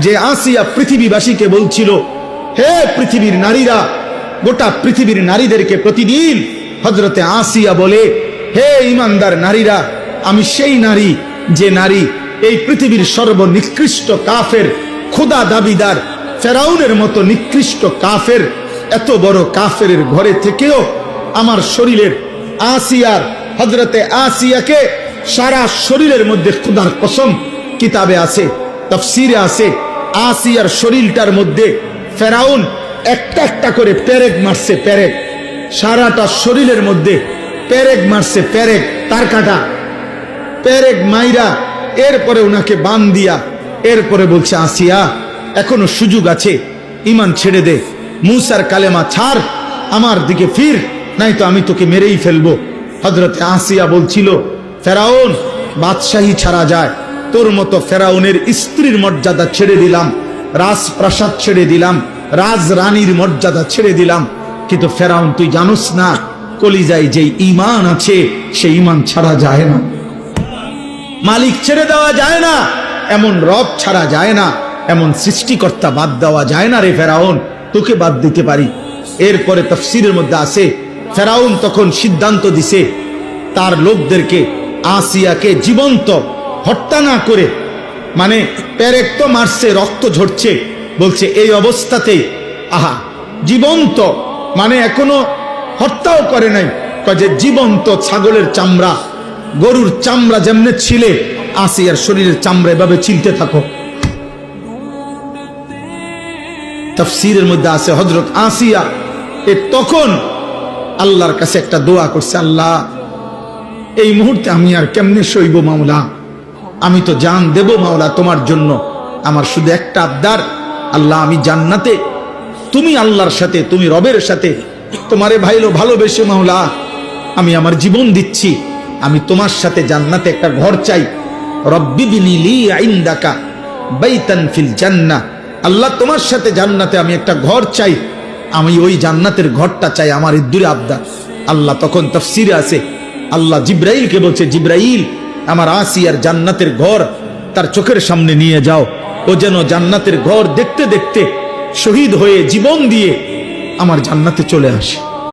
যে আসিয়া পৃথিবীবাসীকে বলছিল, হে পৃথিবীর নারীরা, গোটা পৃথিবীর নারীদেরকে প্রতিদিন হযরতে আসিয়া বলে, হে ঈমানদার নারীরা, আমি সেই নারী যে নারী এই পৃথিবীর সর্বনিকৃষ্ট কাফের, খোদা দাবিদার ফেরাউনের মতো নিকৃষ্ট কাফের, এত বড় কাফের ঘরে থেকেও আমার শরীরের আসিয়ার, হযরতে আসিয়াকে সারা শরীরের মধ্যে, খোদার কসম কিতাবে আছে, তাফসীরে আছে, আসিয়ার শরীরটার মধ্যে ফেরাউন একটা একটা করে পেরেক মারছে, পেরেক, সারাটা শরীরের মধ্যে পেরেক মারছে, পেরেক, তার কাটা পেরেক মাইরা এরপরে উনাকে বান দিয়া এরপরে বলছে, আসিয়া এখনো সুযোগ আছে, ঈমান ছেড়ে দে, মুসার কালেমা ছাড়, আমার দিকে ফির, নাই তো আমি তোকে মেরেই ফেলবো। হযরতে আসিয়া বলছিল, ফেরাউন বাদশাহী ছাড়া যায়, তোর মতো ফেরাউনের স্ত্রীর মর্যাদা ছেড়ে দিলাম, রাজপ্রাসাদ ছেড়ে দিলাম, রাজরানীর মর্যাদা ছেড়ে দিলাম, কিন্তু ফেরাউন তুই জানোস না, কলিজায় যে ঈমান আছে সেই ঈমান ছাড়া যায় না, মালিক ছেড়ে দেওয়া যায় না, এমন রব ছাড়া যায় না, এমন সৃষ্টিকর্তা বাদ দেওয়া যায় না রে ফেরাউন, তোকে বাদ দিতে পারি। এরপরে তাফসীরের মধ্যে আছে, ফেরাউন তখন সিদ্ধান্ত দিছে তার লোকদেরকে আসিয়াকে জীবন্ত হত্যা না করে, মানে পেরেক তো মারছে, রক্ত ঝরছে, বলছে এই অবস্থাতেই, আহা জীবন্ত, মানে এখনো হত্যাও করে নাই, যে জীবন্ত ছাগলের চামড়া, গরুর চামড়া যেমনে ছিলে, আসিয়ার শরীরের চামড়া এভাবে ছিলতে থাকো। তাফসীরের মধ্যে আছে হযরত আসিয়া তখন আল্লাহর কাছে একটা দোয়া করছে, আল্লাহ এই মুহূর্তে আমি আর কেমনে সইব মাওলা, আমি তো জান দেব মাওলা তোমার জন্য, আমার শুধু একটা আবদার, আল্লাহ আমি জান্নাতে, তুমি আল্লাহর সাথে, তুমি রবের সাথে তোমারে ভালোবেসে মাওলা আমি আমার জীবন দিচ্ছি, আমি তোমার সাথে জান্নাতে একটা ঘর চাই, রব্বি বিনি লি ইনদাকা বাইতান ফিল জান্নাহ, আল্লাহ তোমার সাথে জান্নাতে আমি একটা ঘর চাই, আমি ওই জান্নাতের ঘরটা চাই, আমার ইদ্দুরে আবদার। আল্লাহ তখন তাফসীরে আছে, আল্লাহ জিবরাইলকে বলছে, জিবরাইল আমার আসিয়ার জান্নাতের ঘর তার চোখের সামনে নিয়ে যাও, ও যেন জান্নাতের ঘর দেখতে দেখতে শহীদ হয়ে জীবন দিয়ে আমার জান্নাতে চলে আসে।